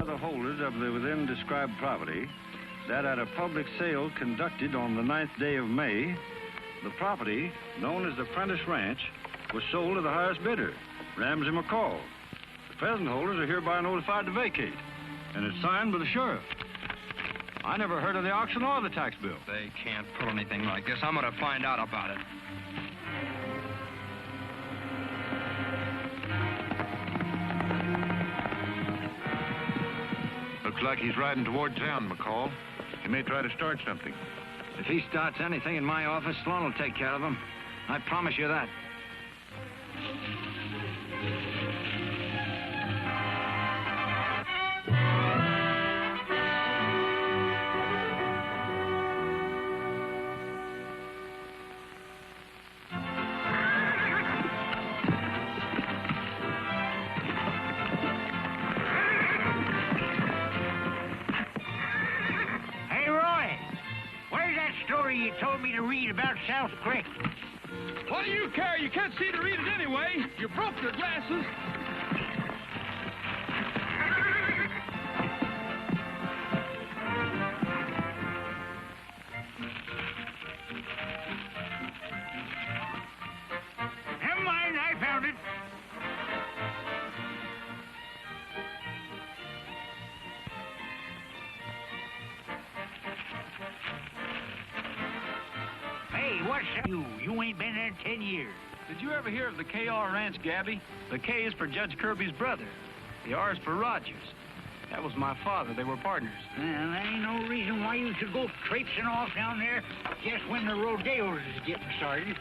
The holders of the within described property that at a public sale conducted on the 9th day of May, the property, known as the Prentice Ranch, was sold to the highest bidder, Ramsey McCall. The present holders are hereby notified to vacate, and it's signed by the sheriff. I never heard of the auction or the tax bill. They can't pull anything like this. I'm going to find out about it. Looks like he's riding toward town, McCall. He may try to start something. If he starts anything in my office, Sloan will take care of him. I promise you that. You told me to read about South Creek. What do you care? You can't see to read it anyway. You broke your glasses. Never mind, I found it. What's you? You ain't been there in 10 years. Did you ever hear of the K.R. Ranch, Gabby? The K is for Judge Kirby's brother. The R is for Rogers. That was my father. They were partners. Well, there ain't no reason why you should go traipsing off down there just when the rodeos is getting started.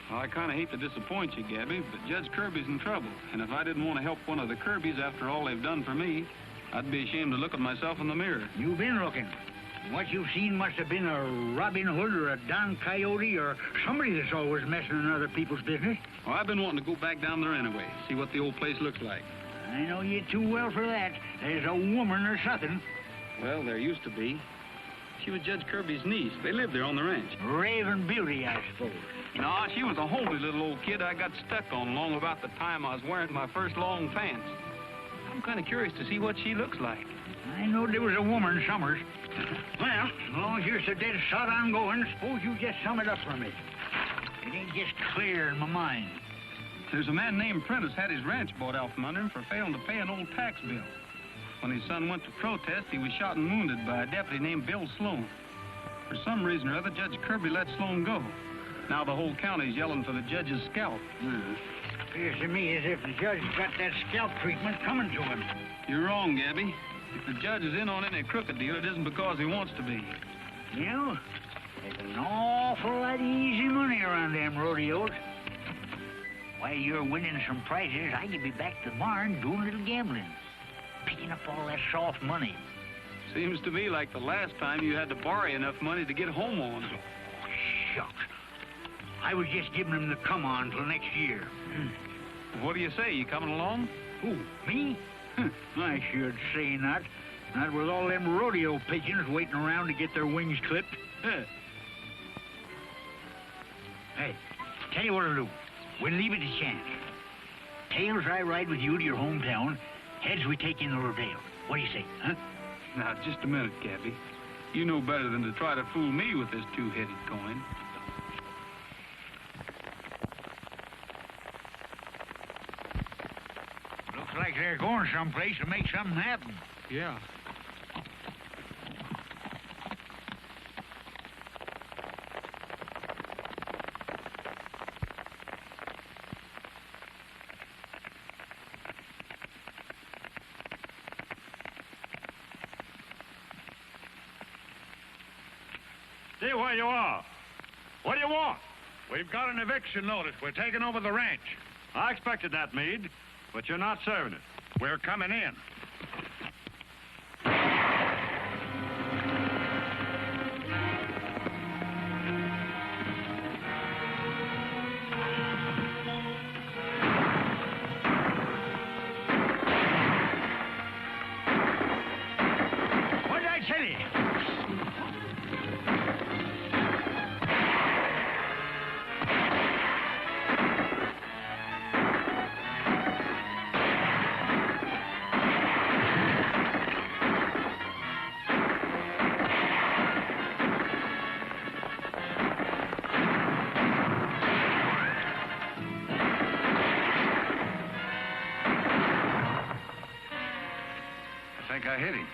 Well, I kind of hate to disappoint you, Gabby, but Judge Kirby's in trouble. And if I didn't want to help one of the Kirbys after all they've done for me, I'd be ashamed to look at myself in the mirror. You've been looking. What you've seen must have been a Robin Hood or a Don Coyote or somebody that's always messing in other people's business. Well, I've been wanting to go back down there anyway, see what the old place looks like. I know you too well for that. There's a woman or something. Well, there used to be. She was Judge Kirby's niece. They lived there on the ranch. Raven Beauty, I suppose. No, she was a homely little old kid I got stuck on long about the time I was wearing my first long pants. I'm kind of curious to see what she looks like. I know there was a woman, Summers. Well, as long as you're so dead shot on going, suppose you just sum it up for me. It ain't just clear in my mind. There's a man named Prentice had his ranch bought out from under him for failing to pay an old tax bill. When his son went to protest, he was shot and wounded by a deputy named Bill Sloan. For some reason or other, Judge Kirby let Sloan go. Now the whole county's yelling for the judge's scalp. Appears to me as if the judge got that scalp treatment coming to him. You're wrong, Gabby. If the judge is in on any crooked deal, it isn't because he wants to be. You know, there's an awful lot of easy money around them rodeos. While you're winning some prizes, I could be back to the barn doing a little gambling. Picking up all that soft money. Seems to me like the last time you had to borrow enough money to get home on. Oh, shucks. I was just giving them the come on till next year. What do you say? You coming along? Who, me? I should say not. Not with all them rodeo pigeons waiting around to get their wings clipped. Hey, tell you what I'll do. We'll leave it to chance. Tails, I ride with you to your hometown. Heads, we take in the rodeo. What do you say, huh? Now, just a minute, Gabby. You know better than to try to fool me with this two-headed coin. Looks like they're going someplace to make something happen. Yeah. Stay where you are. What do you want? We've got an eviction notice. We're taking over the ranch. I expected that, Meade, but you're not serving it. We're coming in. What did I tell you? hit him.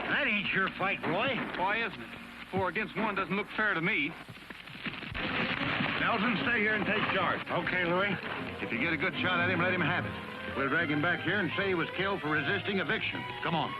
That ain't your fight, Roy. Why isn't it? 4 against 1 doesn't look fair to me. Nelson, stay here and take charge. Okay, Louis. If you get a good shot at him, let him have it. We'll drag him back here and say he was killed for resisting eviction. Come on.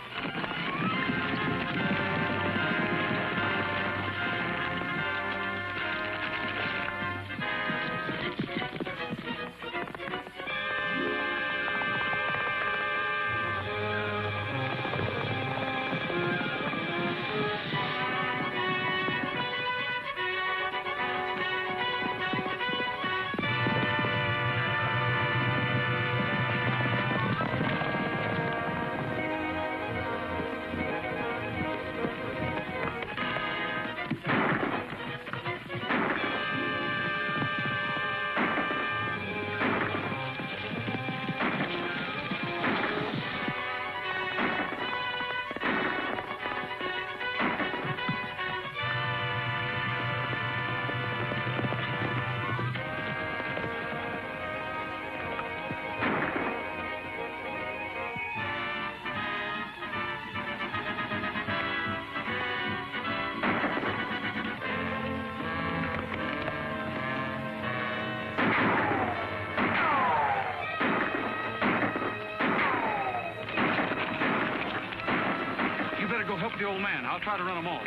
You better go help the old man. I'll try to run him off.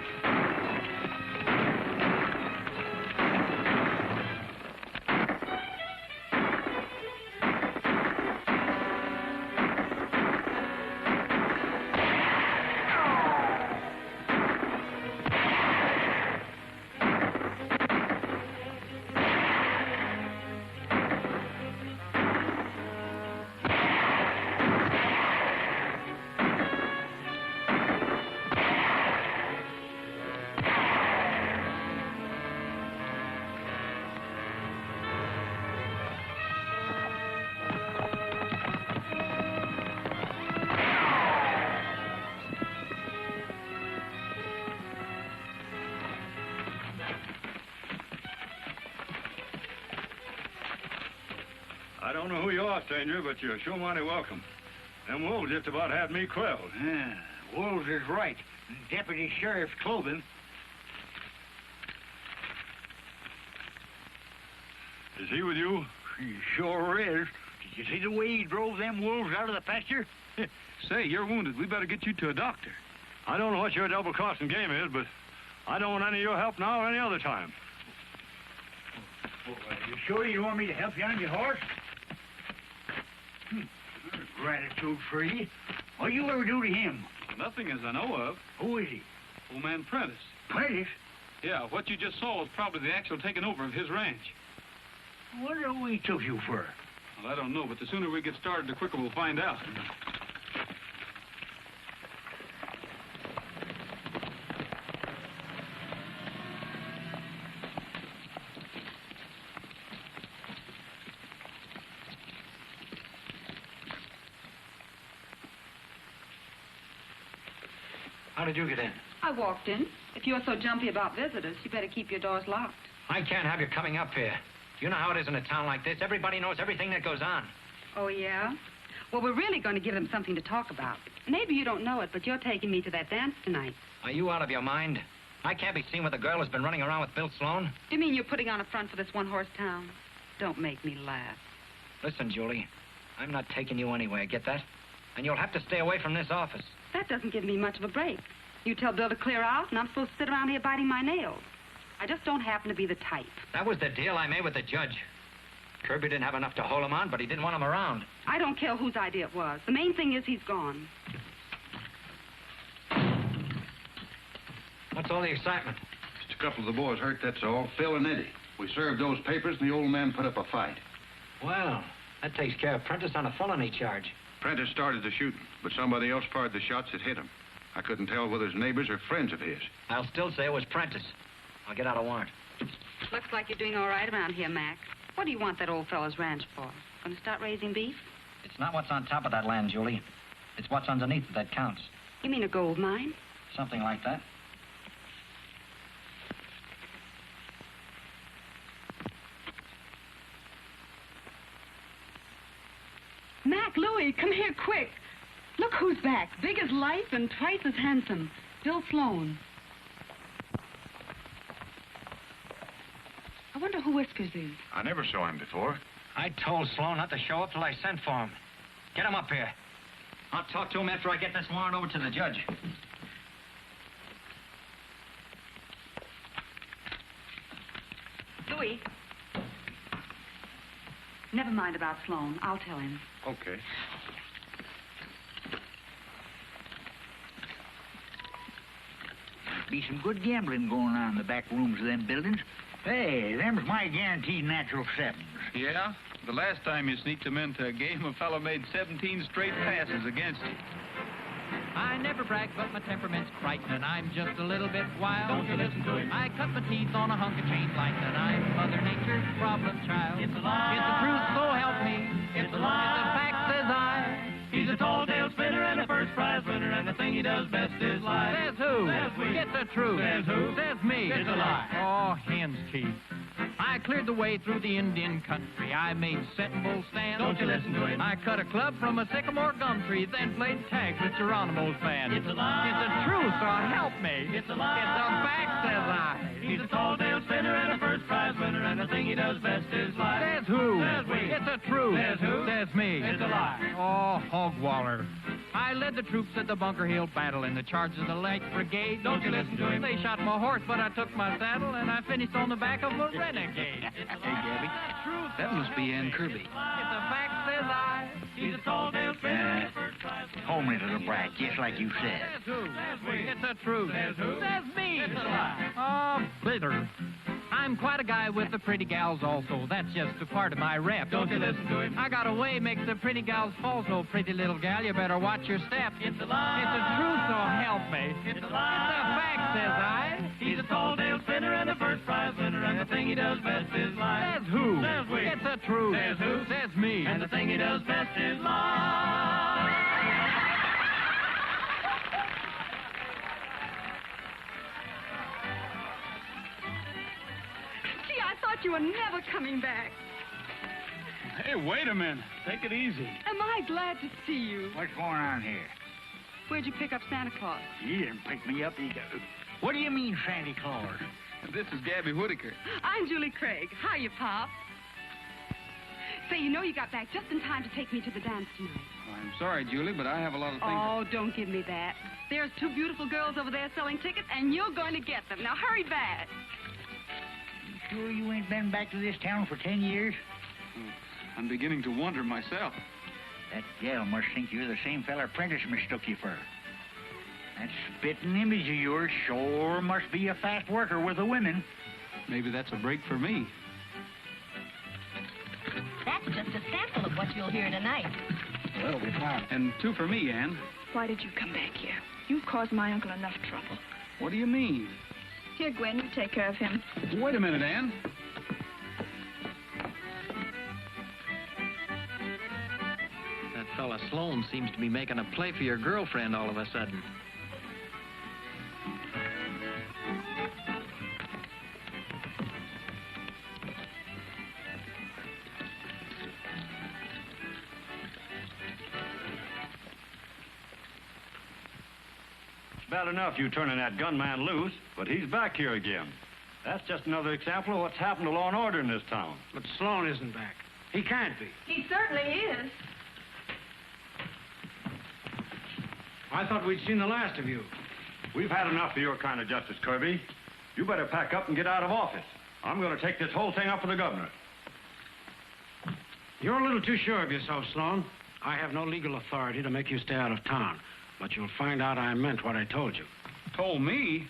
I don't know who you are, stranger, but you're sure mighty welcome. Them wolves just about had me quelled. Yeah, Wolves is right. Deputy Sheriff's clothing. Is he with you? He sure is. Did you see the way he drove them wolves out of the pasture? Say, you're wounded. We better get you to a doctor. I don't know what your double-crossing game is, but I don't want any of your help now or any other time. You sure you want me to help you on your horse? Gratitude free. What you ever do to him? Nothing as I know of. Who is he? Old man Prentice. Prentice? Yeah, what you just saw was probably the actual taking over of his ranch. What do we took you for? Well, I don't know, but the sooner we get started, the quicker we'll find out. How did you get in? I walked in. If you're so jumpy about visitors, you better keep your doors locked. I can't have you coming up here. You know how it is in a town like this. Everybody knows everything that goes on. Oh, yeah? Well, we're really going to give them something to talk about. Maybe you don't know it, but you're taking me to that dance tonight. Are you out of your mind? I can't be seen with a girl who's been running around with Bill Sloan. Do you mean you're putting on a front for this one-horse town? Don't make me laugh. Listen, Julie, I'm not taking you anywhere, get that? And you'll have to stay away from this office. That doesn't give me much of a break. You tell Bill to clear out, and I'm supposed to sit around here biting my nails. I just don't happen to be the type. That was the deal I made with the judge. Kirby didn't have enough to hold him on, but he didn't want him around. I don't care whose idea it was. The main thing is he's gone. What's all the excitement? Just a couple of the boys hurt, that's all. Phil and Eddie. We served those papers, and the old man put up a fight. Well, that takes care of Prentice on a felony charge. Prentice started the shooting, but somebody else fired the shots that hit him. I couldn't tell whether it's neighbors or friends of his. I'll still say it was Prentice. I'll get out a warrant. Looks like you're doing all right around here, Mac. What do you want that old fellow's ranch for? Going to start raising beef? It's not what's on top of that land, Julie. It's what's underneath that counts. You mean a gold mine? Something like that. Mac, Louie, come here quick. Look who's back. Big as life and twice as handsome. Bill Sloan. I wonder who Whiskers is. I never saw him before. I told Sloan not to show up till I sent for him. Get him up here. I'll talk to him after I get this warrant over to the judge. Louie. Never mind about Sloan. I'll tell him. Okay. Be some good gambling going on in the back rooms of them buildings. Hey, them's my guaranteed natural sevens. Yeah? The last time you sneaked them into a game, a fellow made 17 straight passes against you. I never brag, but my temperament's frightening. I'm just a little bit wild. Don't you listen to him. I cut my teeth on a hunk of chain lightning. I'm Mother Nature's problem child. It's a lie. It's the truth, so help me. It's a lie. It's a fact, says I. He's a tall tale spinner and a first prize winner, and the thing he does best is lie. Says who? Says we. It's the truth. Says who? Says me. It's a lie. Oh, hen's teeth. I cleared the way through the Indian country. I made Sitting Bull stand. Don't you listen to him. I cut a club from a sycamore gum tree, then played tag with Geronimo's band. It's a lie. It's the truth, so help me. It's a lie. It's a fact, says I. He's a tall tale spinner and a first prize winner, and the thing he does best is lie. Says who? Says we. It's the truth. Says who? Says me. It's a lie. Oh, hogwaller. I led the troops at the Bunker Hill battle in the charge of the Light Brigade. Don't you listen to him. They shot my horse, but I took my saddle, and I finished on the back of a renegade. Hey, Gabby. That must be Ann Kirby. It's a fact, says I. He's a tall tale spinner. Homely little brat, just like you said. Says who? Says we. It's the truth. Says who? Says me. It's a lie. Oh, bitter. I'm quite a guy with the pretty gals also. That's just a part of my rep. Don't you listen to him. I got a way makes the pretty gals fall, so pretty little gal, you better watch your step. It's a lie. It's the truth, so help me. It's a lie. It's a fact, says I. He's a tall tale spinner and a first prize winner, and the thing he does best is lie. Says who? Says we. It's the truth. Says who? Says me. And the thing he does best is lie. Gee, I thought you were never coming back. Hey, wait a minute. Take it easy. Am I glad to see you? What's going on here? Where'd you pick up Santa Claus? You didn't pick me up either. What do you mean, Santa Claus? This is Gabby Whitaker. I'm Julie Craig. Hiya, Pop. Say, you know you got back just in time to take me to the dance tonight. I'm sorry, Julie, but I have a lot of things. Oh, don't give me that. There's two beautiful girls over there selling tickets, and you're going to get them. Now, hurry back. You sure you ain't been back to this town for 10 years? I'm beginning to wonder myself. That gal must think you're the same fella Prentice mistook you for. That spitting image of yours sure must be a fast worker with the women. Maybe that's a break for me. That's just a sample of what you'll hear tonight. Well, we found. And two for me, Ann. Why did you come back here? You've caused my uncle enough trouble. What do you mean? Here, Gwen, you take care of him. Wait a minute, Ann. That fella Sloan seems to be making a play for your girlfriend all of a sudden. Bad enough you turning that gunman loose, but he's back here again. That's just another example of what's happened to law and order in this town. But Sloan isn't back. He can't be. He certainly is. I thought we'd seen the last of you. We've had enough of your kind of justice, Kirby. You better pack up and get out of office. I'm going to take this whole thing up with the governor. You're a little too sure of yourself, Sloan. I have no legal authority to make you stay out of town. But you'll find out I meant what I told you. Told me?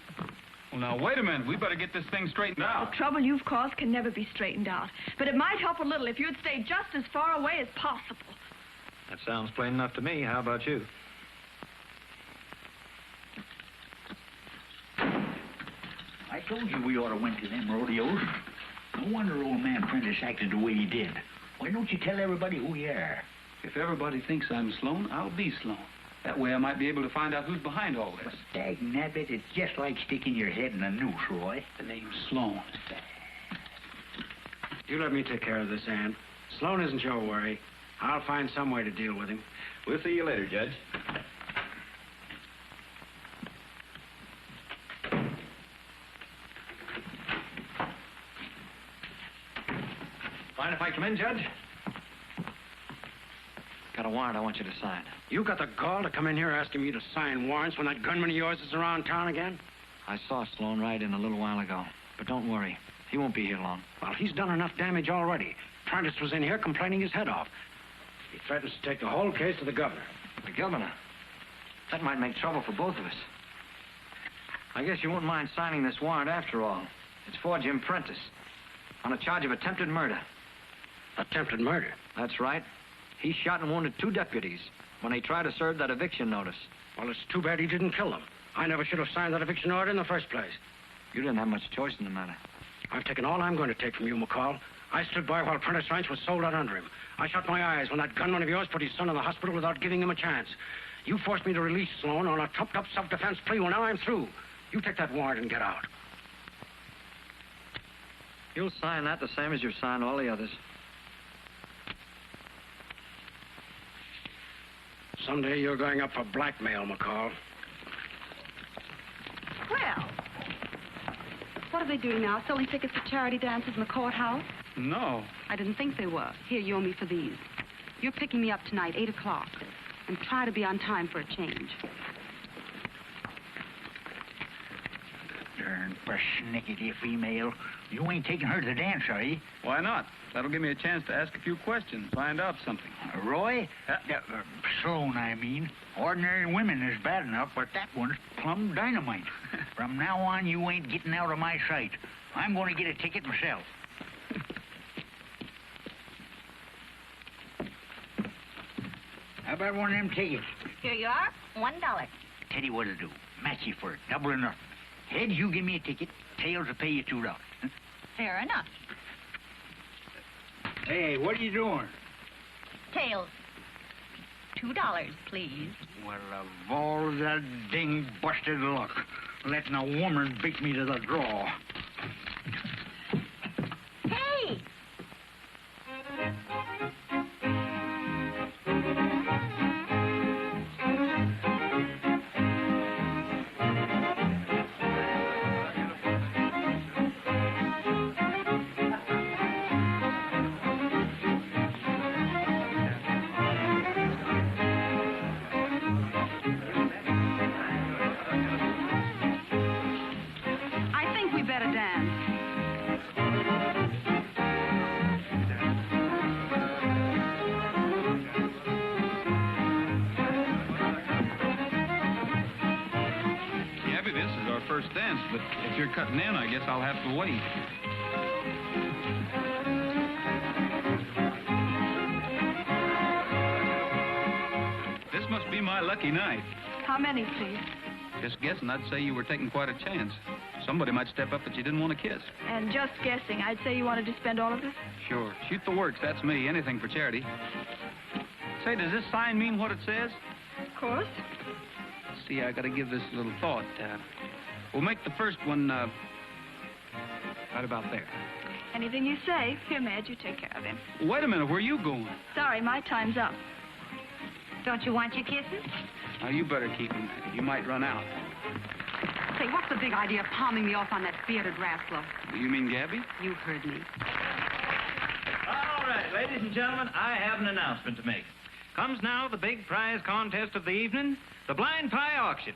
Well, now, wait a minute. We better get this thing straightened out. The trouble you've caused can never be straightened out. But it might help a little if you'd stay just as far away as possible. That sounds plain enough to me. How about you? Told you we ought to went to them rodeos. No wonder old man Prentice acted the way he did. Why don't you tell everybody who you are? If everybody thinks I'm Sloan, I'll be Sloan. That way I might be able to find out who's behind all this. Dag nabbit, it's just like sticking your head in a noose, Roy. The name's Sloan. You let me take care of this, Ann. Sloan isn't your worry. I'll find some way to deal with him. We'll see you later, Judge. Mind if I come in, Judge? Got a warrant I want you to sign. You got the gall to come in here asking me to sign warrants when that gunman of yours is around town again? I saw Sloan ride in a little while ago. But don't worry. He won't be here long. Well, he's done enough damage already. Prentice was in here complaining his head off. He threatens to take the whole case to the governor. The governor? That might make trouble for both of us. I guess you won't mind signing this warrant after all. It's for Jim Prentice on a charge of attempted murder. Attempted murder? That's right. He shot and wounded 2 deputies when they tried to serve that eviction notice. Well, it's too bad he didn't kill them. I never should have signed that eviction order in the first place. You didn't have much choice in the matter. I've taken all I'm going to take from you, McCall. I stood by while Prentice Ranch was sold out under him. I shut my eyes when that gunman of yours put his son in the hospital without giving him a chance. You forced me to release Sloan on a trumped-up self-defense plea. Well, now I'm through. You take that warrant and get out. You'll sign that the same as you've signed all the others. Someday you're going up for blackmail, McCall. Well, what are they doing now? Selling tickets to charity dances in the courthouse? No. I didn't think they were. Here, you owe me for these. You're picking me up tonight, 8 o'clock. And try to be on time for a change. Darn persnickety female. You ain't taking her to the dance, are you? Why not? That'll give me a chance to ask a few questions, find out something. Roy? Sloan, I mean. Ordinary women is bad enough, but that one's plumb dynamite. From now on, you ain't getting out of my sight. I'm going to get a ticket myself. How about one of them tickets? Here you are. $1. Teddy, what'll do? Match you for it. Double or nothing. Heads, you give me a ticket. Tails will pay you $2. Huh? Fair enough. Hey, what are you doing? Tails. $2, please. Well, of all that ding busted luck, letting a woman beat me to the draw. Hey! Dance, but if you're cutting in, I guess I'll have to wait. This must be my lucky night. How many, please? Just guessing, I'd say you were taking quite a chance. Somebody might step up that you didn't want to kiss. And just guessing, I'd say you wanted to spend all of this? Sure. Shoot the works, that's me. Anything for charity. Say, does this sign mean what it says? Of course. See, I gotta give this a little thought. We'll make the first one, right about there. Anything you say. Here, Madge, you take care of him. Wait a minute, where are you going? Sorry, my time's up. Don't you want your kisses? Now, you better keep them. You might run out. Say, what's the big idea of palming me off on that bearded rascal? You mean Gabby? You heard me. All right, ladies and gentlemen, I have an announcement to make. Comes now the big prize contest of the evening, the blind pie auction.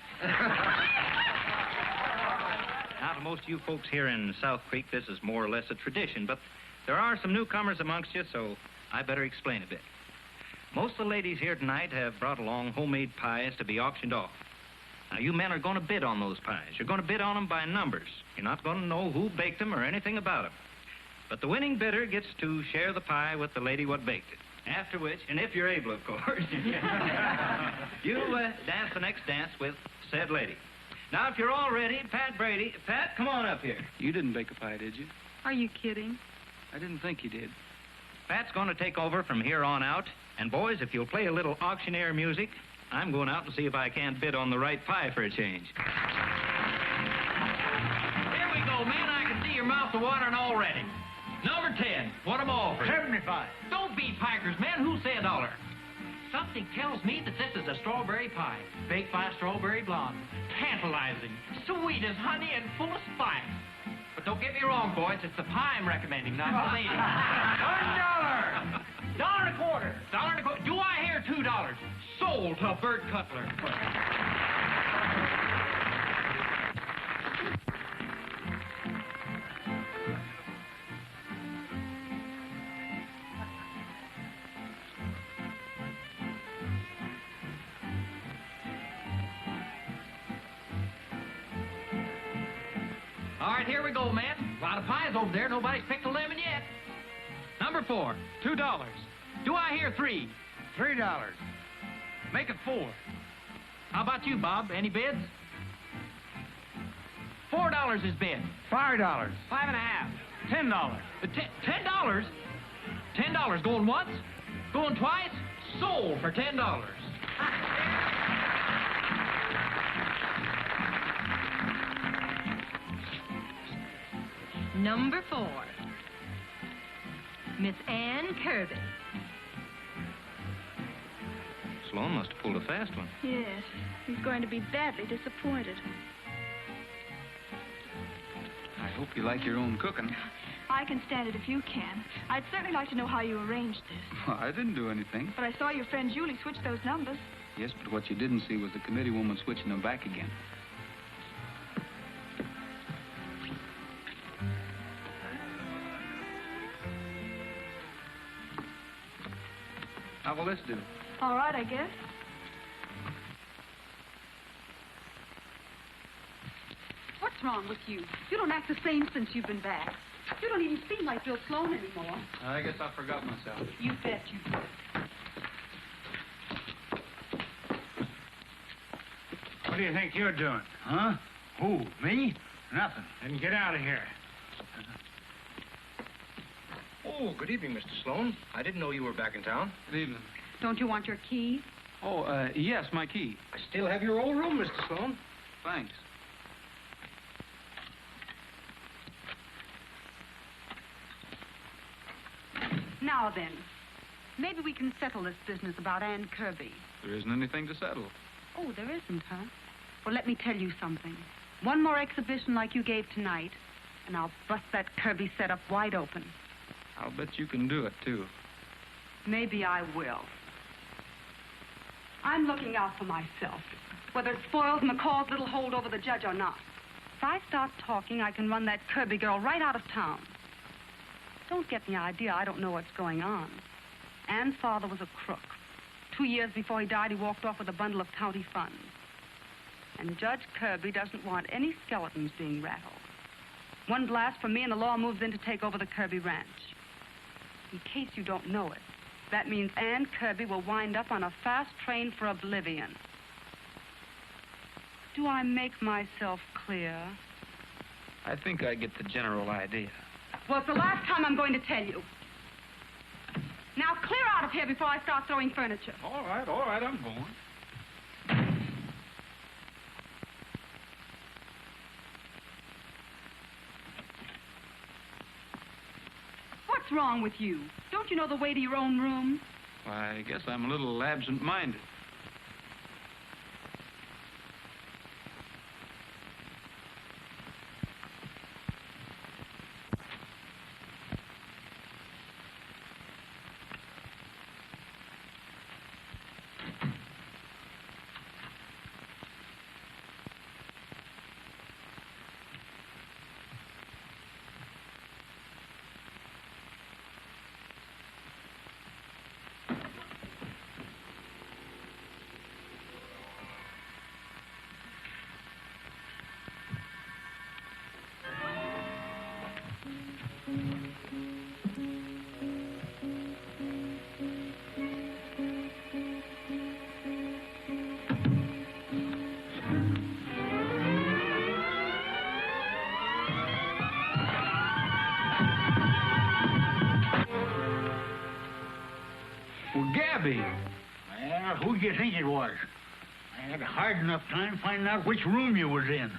Now, to most of you folks here in South Creek, this is more or less a tradition, but there are some newcomers amongst you, so I better explain a bit. Most of the ladies here tonight have brought along homemade pies to be auctioned off. Now, you men are going to bid on those pies. You're going to bid on them by numbers. You're not going to know who baked them or anything about them. But the winning bidder gets to share the pie with the lady what baked it. After which, and if you're able, of course, you dance the next dance with said lady. Now, if you're all ready, Pat Brady. Pat, come on up here. You didn't bake a pie, did you? Are you kidding? I didn't think you did. Pat's going to take over from here on out. And, boys, if you'll play a little auctioneer music, I'm going out and see if I can't bid on the right pie for a change. Here we go, man. I can see your mouth watering already. Number 10. What am I offering? 75. Don't be pikers, man. Who said $1? Something tells me that this is a strawberry pie, baked by a strawberry blonde. Tantalizing, sweet as honey, and full of spice. But don't get me wrong, boys. It's the pie I'm recommending, not the lady. $1. $1.25. $1.25. Do I hear $2? Sold to Bert Cutler. All right, here we go, man. A lot of pies over there. Nobody's picked a lemon yet. Number 4, $2. Do I hear $3? $3. Make it 4. How about you, Bob? Any bids? $4 is bid. $5. 5.5. $10. $10? $10 going once? Going twice? Sold for $10. Number 4, Miss Ann Kirby. Sloan must have pulled a fast one. Yes, he's going to be badly disappointed. I hope you like your own cooking. I can stand it if you can. I'd certainly like to know how you arranged this. Well, I didn't do anything. But I saw your friend Julie switch those numbers. Yes, but what you didn't see was the committee woman switching them back again. How will this do? All right, I guess. What's wrong with you? You don't act the same since you've been back. You don't even seem like Bill Sloan anymore. I guess I forgot myself. You bet you did. What do you think you're doing? Huh? Who? Me? Nothing. Then get out of here. Oh, good evening, Mr. Sloan. I didn't know you were back in town. Good evening. Don't you want your key? Oh, yes, my key. I still have your old room, Mr. Sloan. Thanks. Now then, maybe we can settle this business about Ann Kirby. There isn't anything to settle. Oh, there isn't, huh? Well, let me tell you something. One more exhibition like you gave tonight, and I'll bust that Kirby setup wide open. I'll bet you can do it, too. Maybe I will. I'm looking out for myself, whether it spoils McCall's little hold over the judge or not. If I start talking, I can run that Kirby girl right out of town. Don't get the idea I don't know what's going on. Ann's father was a crook. 2 years before he died, he walked off with a bundle of county funds. And Judge Kirby doesn't want any skeletons being rattled. One blast from me and the law moves in to take over the Kirby ranch. In case you don't know it, that means Ann Kirby will wind up on a fast train for oblivion. Do I make myself clear? I think I get the general idea. Well, it's the last time I'm going to tell you. Now, clear out of here before I start throwing furniture. All right, I'm going. What's wrong with you? Don't you know the way to your own room? Why, I guess I'm a little absent-minded. be? Well, who do you think it was? I had a hard enough time finding out which room you was in.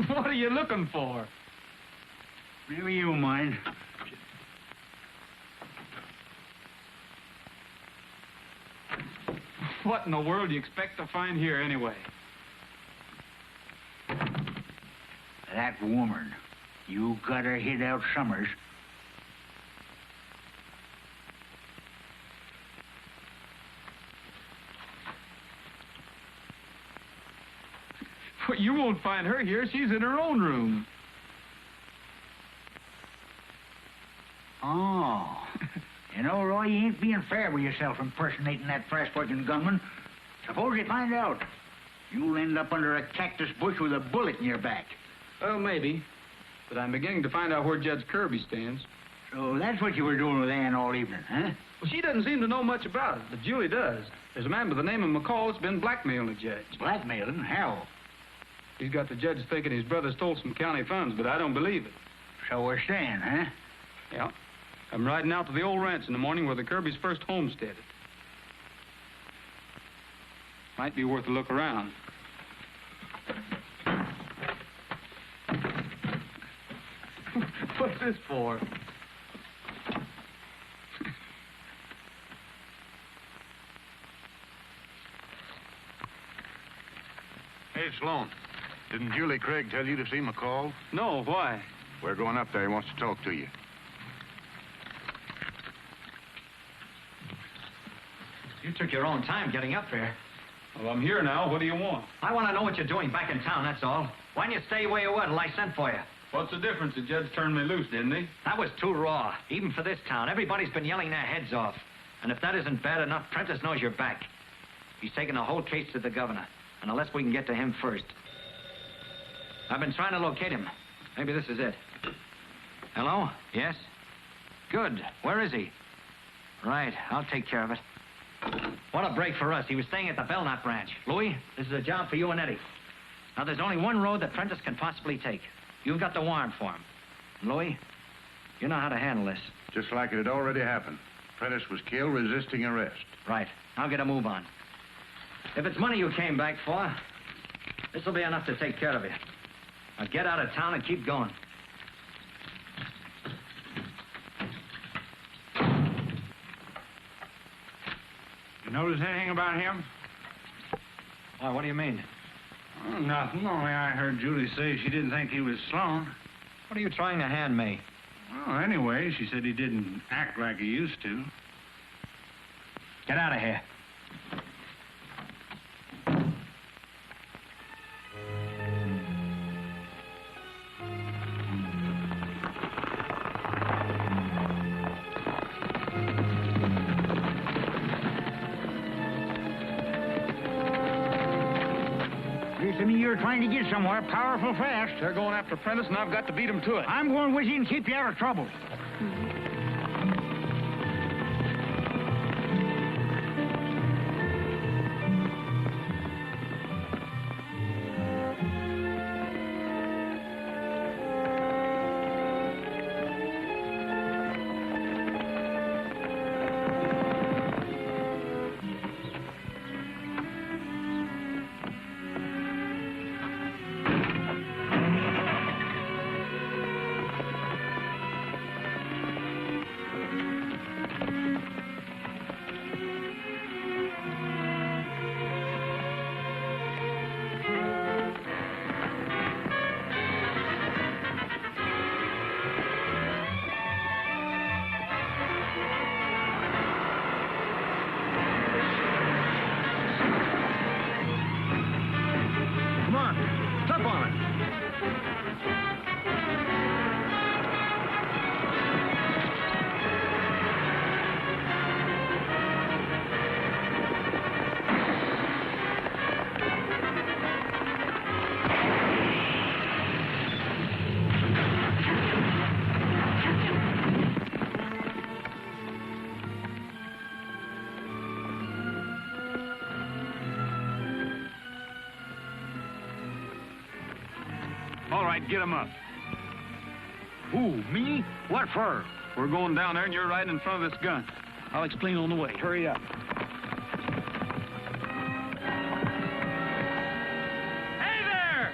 What are you looking for? Never you mind. What in the world do you expect to find here anyway? That woman. You got her hid out Summers. Well, you won't find her here. She's in her own room. Oh. You know, Roy, you ain't being fair with yourself impersonating that fast-working gunman. Suppose you find out. You'll end up under a cactus bush with a bullet in your back. Well, maybe. But I'm beginning to find out where Judge Kirby stands. So that's what you were doing with Ann all evening, huh? Well, she doesn't seem to know much about it, but Julie does. There's a man by the name of McCall that's been blackmailing the judge. Blackmailing? How? He's got the judge thinking his brother stole some county funds, but I don't believe it. So we're staying, huh? Yeah. I'm riding out to the old ranch in the morning where the Kirbys first homesteaded. Might be worth a look around. What's this for? Hey, Sloan. Didn't Julie Craig tell you to see McCall? No, why? We're going up there. He wants to talk to you. You took your own time getting up there. Well, I'm here now. What do you want? I want to know what you're doing back in town, that's all. Why didn't you stay where you were till I sent for you? What's the difference? The judge turned me loose, didn't he? That was too raw, even for this town. Everybody's been yelling their heads off. And if that isn't bad enough, Prentice knows you're back. He's taking the whole case to the governor. And unless we can get to him first. I've been trying to locate him. Maybe this is it. Hello? Yes? Good. Where is he? Right. I'll take care of it. What a break for us. He was staying at the Belknap Ranch. Louis, this is a job for you and Eddie. Now, there's only one road that Prentice can possibly take. You've got the warrant for him. Louis, you know how to handle this. Just like it had already happened. Prentice was killed resisting arrest. Right. I'll get a move on. If it's money you came back for, this will be enough to take care of you. Now get out of town and keep going. You notice anything about him? Why, what do you mean? Oh, nothing. Only I heard Julie say she didn't think he was Sloan. What are you trying to hand me? Well, anyway, she said he didn't act like he used to. Get out of here. To me, you're trying to get somewhere powerful fast. They're going after Prentice, and I've got to beat him to it. I'm going with you and keep you out of trouble. All right, get him up. Who, me? What for? We're going down there, and you're riding in front of this gun. I'll explain on the way. Hurry up. Hey there!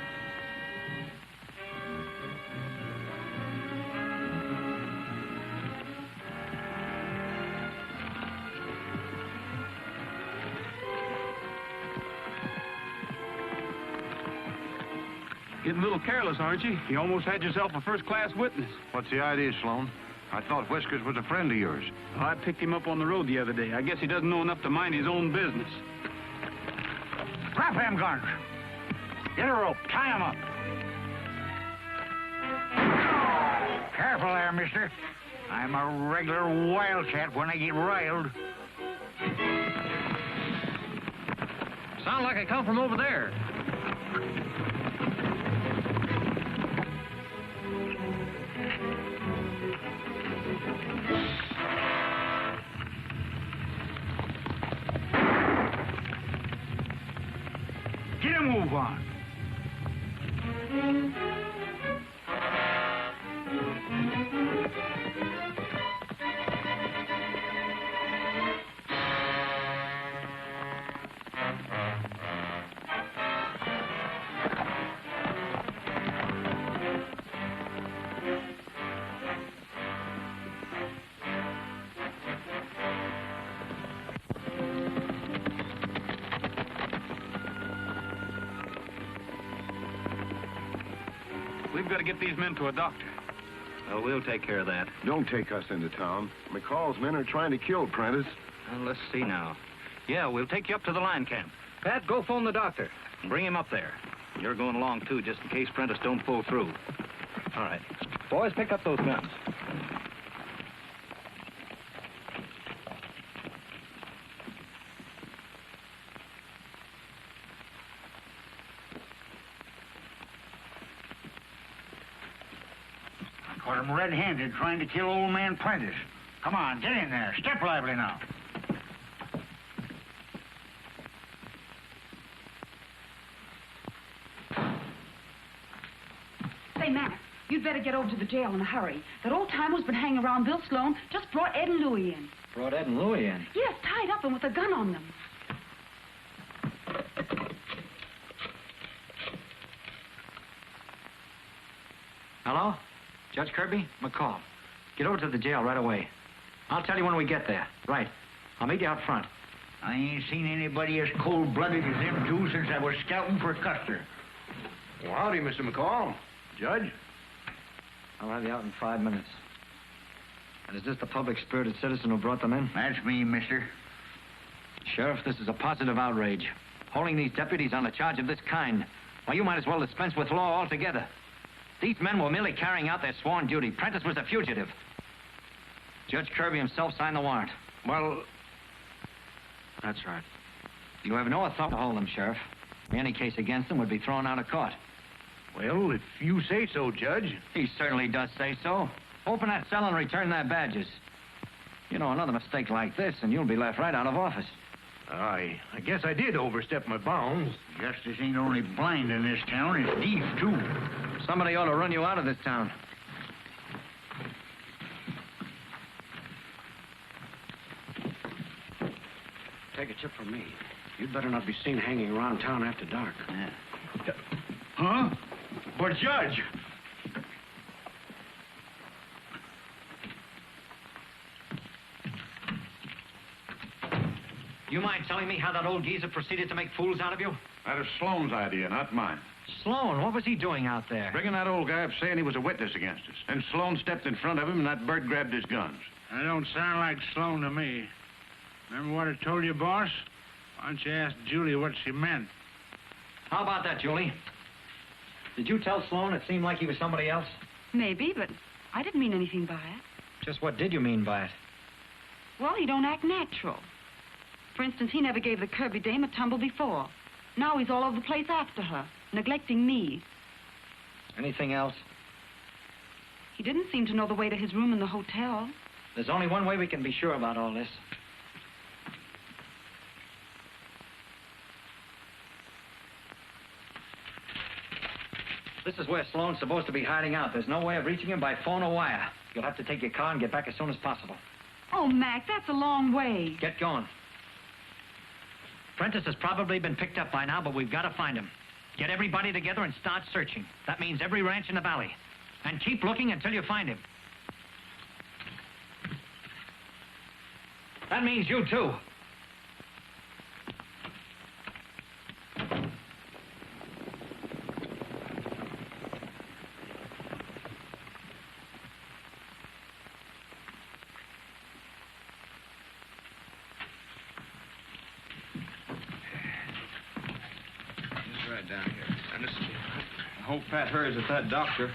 Getting a little careless, aren't you? You almost had yourself a first-class witness. What's the idea, Sloan? I thought Whiskers was a friend of yours. Well, I picked him up on the road the other day. I guess he doesn't know enough to mind his own business. Drop them guns. Get a rope. Tie them up. Careful there, mister. I'm a regular wildcat when I get riled. Sound like I come from over there. Get a move on. We've got to get these men to a doctor. Oh, we'll take care of that. Don't take us into town. McCall's men are trying to kill Prentice. Well, let's see now. Yeah, we'll take you up to the line camp. Pat, go phone the doctor and bring him up there. You're going along, too, just in case Prentice don't pull through. All right. Boys, pick up those guns. Caught him red-handed trying to kill old man Prentice. Come on, get in there. Step lively now. Say, Mac, you'd better get over to the jail in a hurry. That old-timer's been hanging around Bill Sloan, just brought Ed and Louie in. Brought Ed and Louie in? Yes, tied up and with a gun on them. Hello? Judge Kirby? McCall. Get over to the jail right away. I'll tell you when we get there. Right. I'll meet you out front. I ain't seen anybody as cold-blooded as them two since I was scouting for Custer. Well, howdy, Mr. McCall. Judge? I'll have you out in 5 minutes. And is this the public-spirited citizen who brought them in? That's me, mister. Sheriff, this is a positive outrage. Holding these deputies on a charge of this kind. Why, you might as well dispense with law altogether. These men were merely carrying out their sworn duty. Prentice was a fugitive. Judge Kirby himself signed the warrant. Well, that's right. You have no authority to hold them, Sheriff. Any case against them would be thrown out of court. Well, if you say so, Judge. He certainly does say so. Open that cell and return their badges. You know, another mistake like this, and you'll be left right out of office. I guess I did overstep my bounds. Justice ain't only blind in this town, it's deaf, too. Somebody ought to run you out of this town. Take a tip from me. You'd better not be seen hanging around town after dark. Yeah. Huh? But, Judge... You mind telling me how that old geezer proceeded to make fools out of you? That was Sloan's idea, not mine. Sloan, what was he doing out there? Bringing that old guy up saying he was a witness against us. And Sloan stepped in front of him and that bird grabbed his guns. That don't sound like Sloan to me. Remember what I told you, boss? Why don't you ask Julie what she meant? How about that, Julie? Did you tell Sloan it seemed like he was somebody else? Maybe, but I didn't mean anything by it. Just what did you mean by it? Well, he don't act natural. For instance, he never gave the Kirby dame a tumble before. Now he's all over the place after her, neglecting me. Anything else? He didn't seem to know the way to his room in the hotel. There's only one way we can be sure about all this. This is where Sloan's supposed to be hiding out. There's no way of reaching him by phone or wire. You'll have to take your car and get back as soon as possible. Oh, Mac, that's a long way. Get going. Prentice has probably been picked up by now, but we've got to find him. Get everybody together and start searching. That means every ranch in the valley. And keep looking until you find him. That means you, too. Right down here. And this, I hope Pat hurries with that doctor.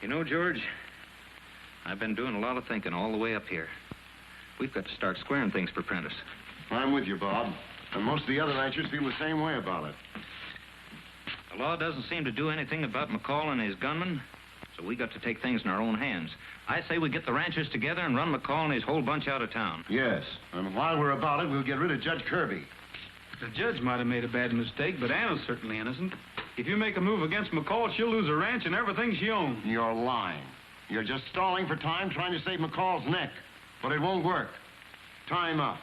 You know, George, I've been doing a lot of thinking all the way up here. We've got to start squaring things for Prentice. I'm with you, Bob. And most of the other ranchers feel the same way about it. The law doesn't seem to do anything about McCall and his gunmen, so we got to take things in our own hands. I say we get the ranchers together and run McCall and his whole bunch out of town. Yes, and while we're about it, we'll get rid of Judge Kirby. The judge might have made a bad mistake, but Anna's certainly innocent. If you make a move against McCall, she'll lose her ranch and everything she owns. You're lying. You're just stalling for time, trying to save McCall's neck. But it won't work. Time up.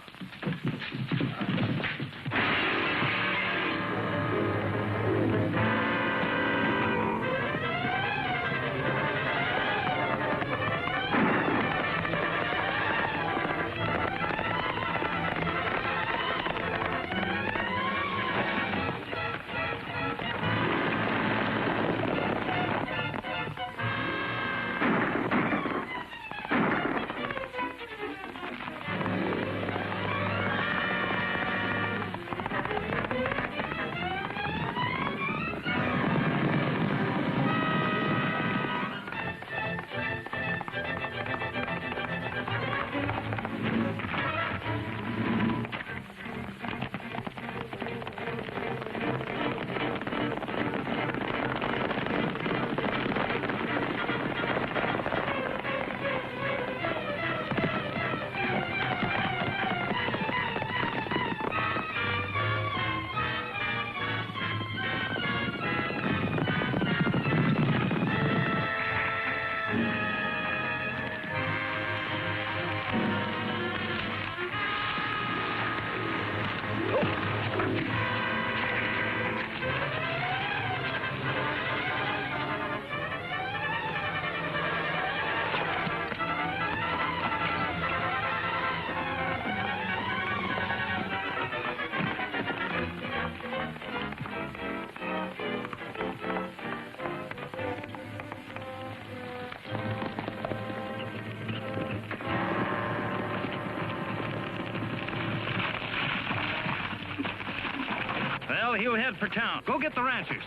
Well, he'll head for town. Go get the ranchers.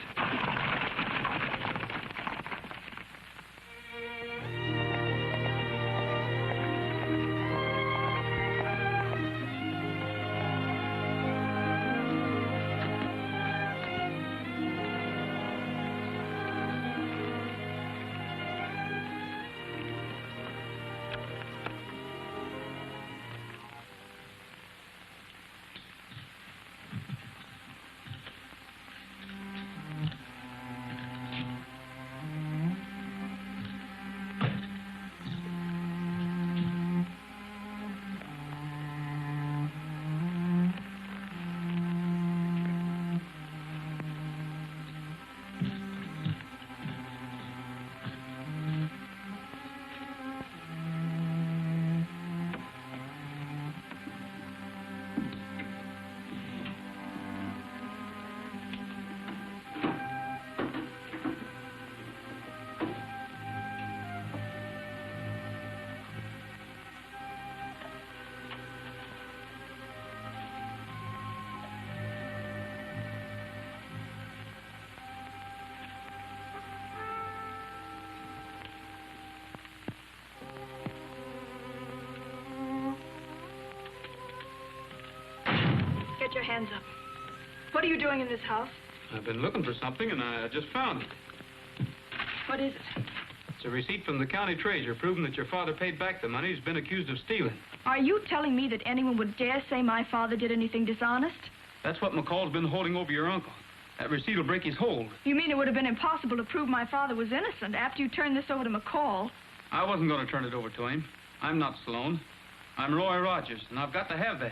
Get your hands up. What are you doing in this house? I've been looking for something, and I just found it. What is it? It's It's a receipt from the county treasurer proving that your father paid back the money he's been accused of stealing. Are you telling me that anyone would dare say my father did anything dishonest? That's what McCall's been holding over your uncle. That receipt will break his hold. You mean it would have been impossible to prove my father was innocent after you turned this over to McCall? I wasn't going to turn it over to him. I'm not Sloan. I'm Roy Rogers, and I've got to have that.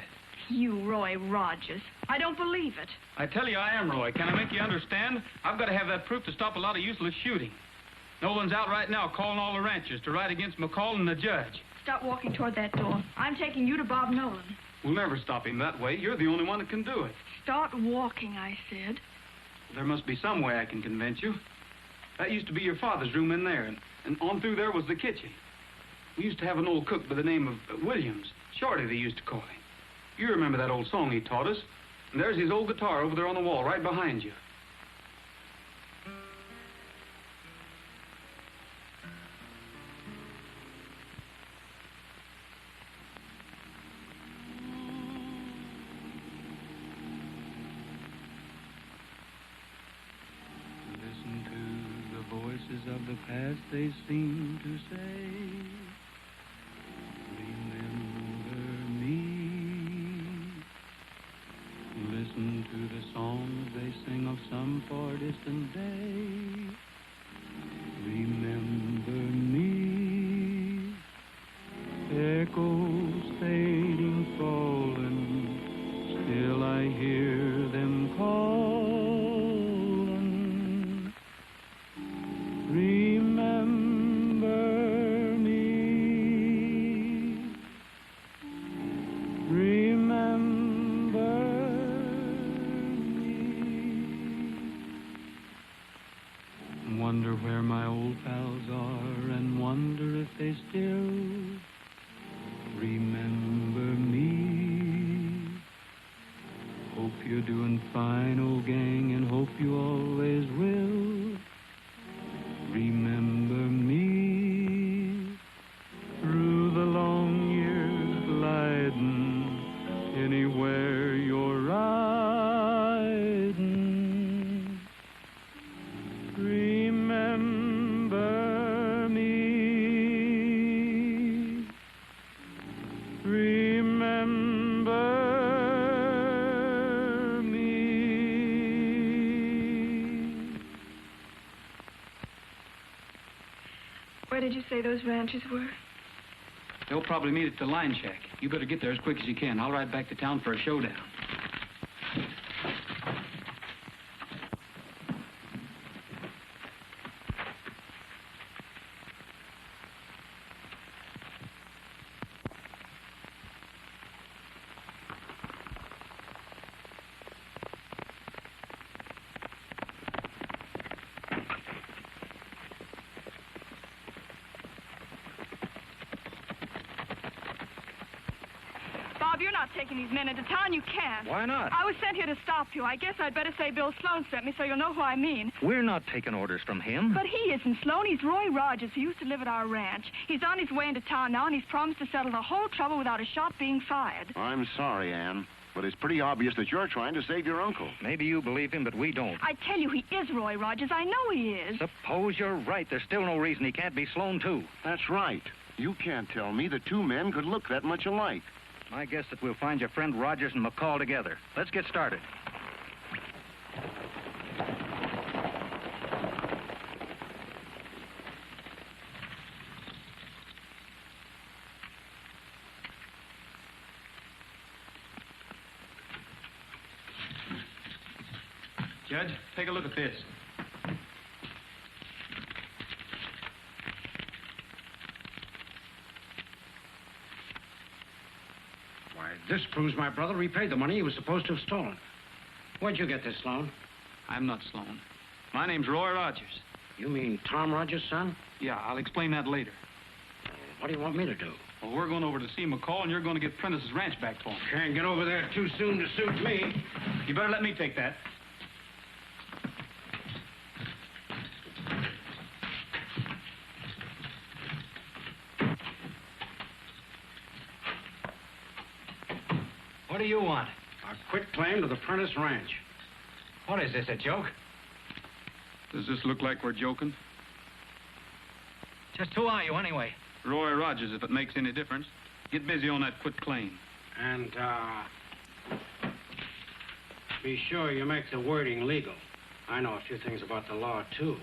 You, Roy Rogers. I don't believe it. I tell you I am, Roy. Can I make you understand? I've got to have that proof to stop a lot of useless shooting. Nolan's out right now calling all the ranchers to write against McCall and the judge. Stop walking toward that door. I'm taking you to Bob Nolan. We'll never stop him that way. You're the only one that can do it. Start walking, I said. There must be some way I can convince you. That used to be your father's room in there, and on through there was the kitchen. We used to have an old cook by the name of Williams. Shorty, they used to call him. You remember that old song he taught us. And there's his old guitar over there on the wall, right behind you. Listen to the voices of the past, they seem to say, remember me. Listen to the songs they sing of some far distant day. Remember me. Echoes fading, falling, still I hear them calling. Remember me. Remember me. Wonder where my old pals are, and wonder if they still remember me. Hope you're doing fine, old gang, and hope you always will. Remember me. Through the long years gliding, anywhere you're riding. Remember me. Remember me. Where did you say those ranches were? They'll probably meet at the line shack. You better get there as quick as you can. I'll ride back to town for a showdown. Bob, you're not taking these men into town. You can't. Why not? I was sent here to stop you. I guess I'd better say Bill Sloan sent me so you'll know who I mean. We're not taking orders from him. But he isn't, Sloan. He's Roy Rogers, who used to live at our ranch. He's on his way into town now, and he's promised to settle the whole trouble without a shot being fired. I'm sorry, Ann, but it's pretty obvious that you're trying to save your uncle. Maybe you believe him, but we don't. I tell you, he is Roy Rogers. I know he is. Suppose you're right. There's still no reason he can't be Sloan, too. That's right. You can't tell me the two men could look that much alike. I guess that we'll find your friend Rogers and McCall together. Let's get started. Judge, take a look at this. Why, this proves my brother repaid the money he was supposed to have stolen. Where'd you get this, Sloan? I'm not Sloan. My name's Roy Rogers. You mean Tom Rogers' son? Yeah, I'll explain that later. What do you want me to do? Well, we're going over to see McCall, and you're going to get Prentice's ranch back for him. Can't get over there too soon to suit me. You better let me take that. What do you want? A quit claim to the Prentice Ranch. What is this, a joke? Does this look like we're joking? Just who are you, anyway? Roy Rogers, if it makes any difference. Get busy on that quit claim. And, be sure you make the wording legal. I know a few things about the law, too.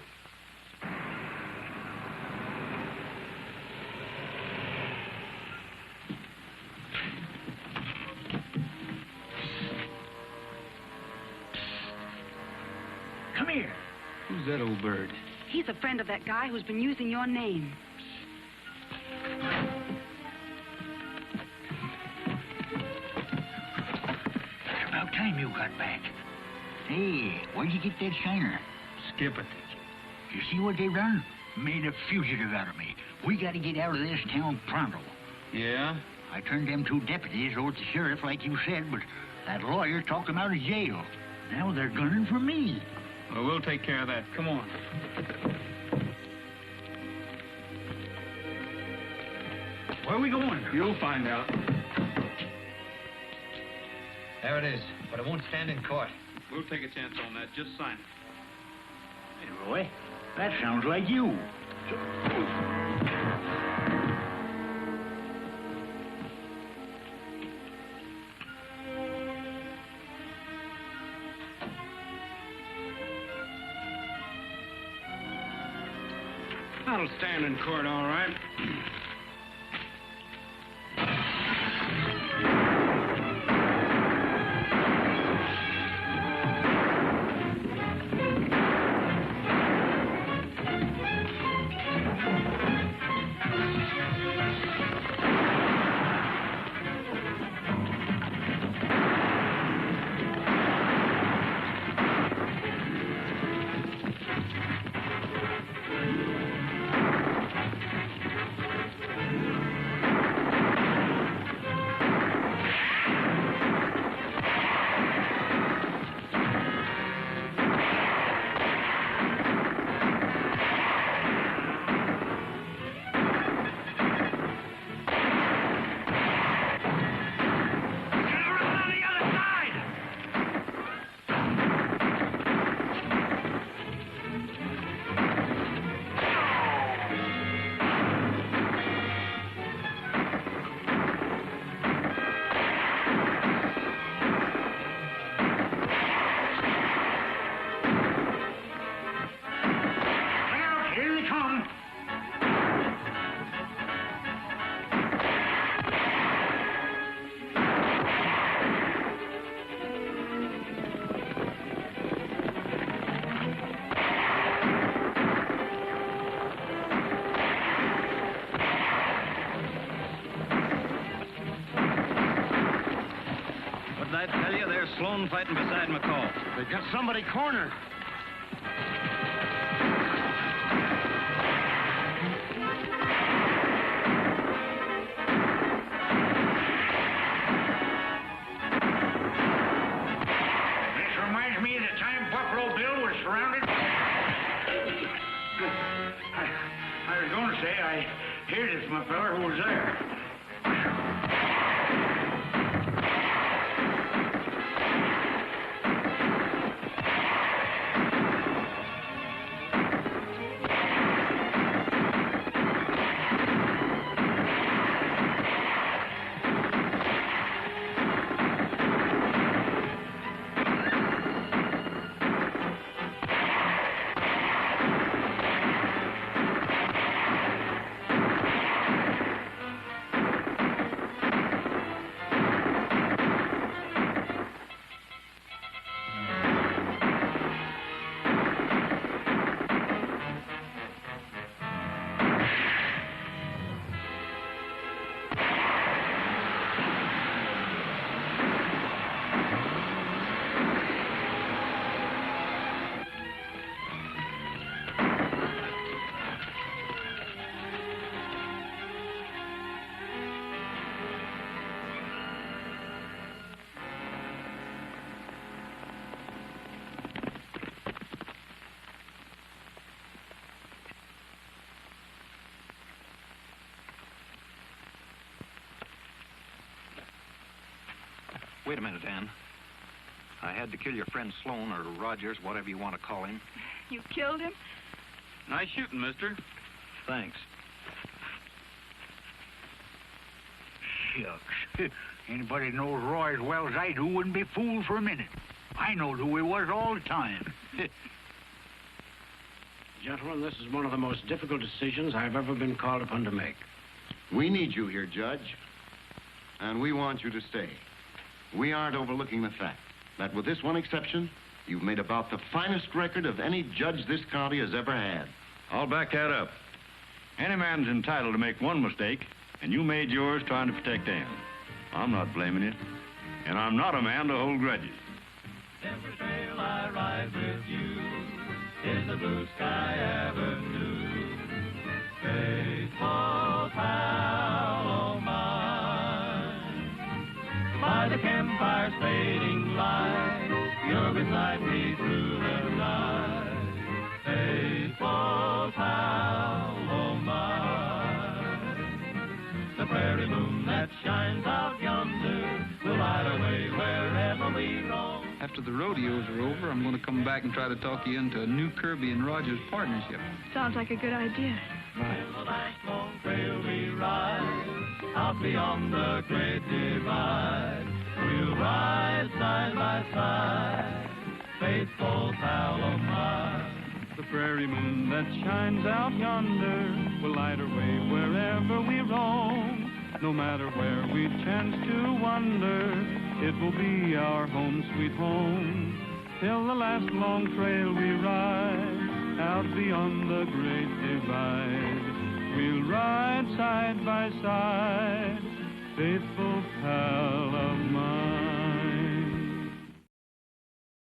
Come here. Who's that old bird? He's a friend of that guy who's been using your name. It's about time you got back. Hey, where'd you get that shiner? Skip it. You see what they've done? Made a fugitive out of me. We got to get out of this town pronto. Yeah? I turned them 2 deputies over to the sheriff like you said, but that lawyer talked them out of jail. Now they're gunning for me. Well, we'll take care of that. Come on. Where are we going? You'll find out. There it is, but it won't stand in court. We'll take a chance on that. Just sign it. Hey, Roy, that sounds like you. That'll stand in court, all right. I tell you, there's Sloan fighting beside McCall. They've got somebody cornered. This reminds me of the time Buffalo Bill was surrounded. I was going to say, I heard it from a feller who was there. Wait a minute, Ann. I had to kill your friend Sloan, or Rogers, whatever you want to call him. You killed him? Nice shooting, mister. Thanks. Shucks. Anybody that knows Roy as well as I do wouldn't be fooled for a minute. I knowed who he was all the time. Gentlemen, this is one of the most difficult decisions I've ever been called upon to make. We need you here, Judge. And we want you to stay. We aren't overlooking the fact that with this one exception, you've made about the finest record of any judge this county has ever had. I'll back that up. Any man's entitled to make one mistake, and you made yours trying to protect Ann. I'm not blaming you, and I'm not a man to hold grudges. Every trail I ride with you is the blue sky avenue. Faithful pal of mine, by the campire's fading light, you're beside me through the night. Faithful pal of mine, the prairie moon that shines out yonder will light our way wherever we roam. After the rodeos are over, I'm going to come back and try to talk you into a new Kirby and Rogers partnership. Sounds like a good idea. The last long trail we ride, out beyond the great divide, we'll ride side by side, faithful pal of mine. The prairie moon that shines out yonder will light our way wherever we roam. No matter where we chance to wander, it will be our home, sweet home, till the last long trail we ride, out beyond the great divide. We'll ride side by side, faithful pal of mine.